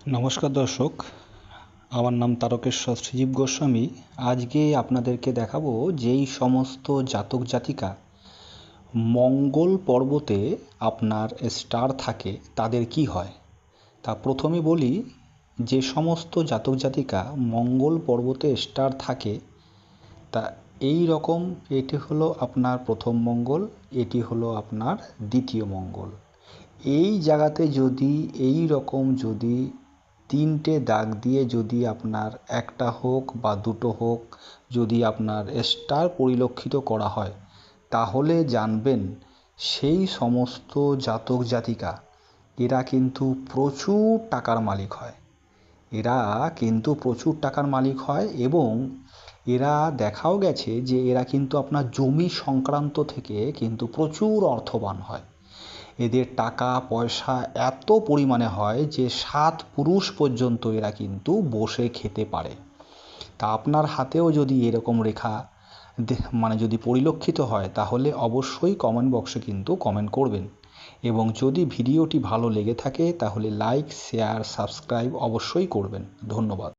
নমস্কার দর্শক, আমার নাম তারকেশ্বর শ্রীজীব গোস্বামী। আজকে আপনাদেরকে দেখাবো যেই সমস্ত জাতক জাতিকা মঙ্গল পর্বতে আপনার স্টার থাকে তাদের কি হয়। তা প্রথমে বলি, যে সমস্ত জাতক জাতিকা মঙ্গল পর্বতে স্টার থাকে তা এই রকম, এটি হলো আপনার প্রথম মঙ্গল, এটি হলো আপনার দ্বিতীয় মঙ্গল। এই জায়গাতে যদি এই রকম যদি তিনটে দাগ দিয়ে যদি আপনার একটা হোক বা দুটো হোক যদি আপনার স্টার পরিলক্ষিত করা হয়, তাহলে জানবেন সেই সমস্ত জাতক জাতিকা এরা কিন্তু প্রচুর টাকার মালিক হয়। এরা কিন্তু প্রচুর টাকার মালিক হয় এবং এরা দেখাও গেছে যে এরা কিন্তু আপনার জমি সংক্রান্ত থেকে কিন্তু প্রচুর অর্থবান হয়। এদের টাকা পয়সা এত পরিমাণে হয় যে 7 পুরুষ পর্যন্ত এরা কিন্তু বসে খেতে পারে। তা আপনার হাতেও যদি এরকম রেখা যদি পরিলক্ষিত হয়, তাহলে অবশ্যই কমেন্ট বক্সে কিন্তু কমেন্ট করবেন। এবং যদি ভিডিওটি ভালো লেগে থাকে তাহলে লাইক, শেয়ার, সাবস্ক্রাইব অবশ্যই করবেন। ধন্যবাদ।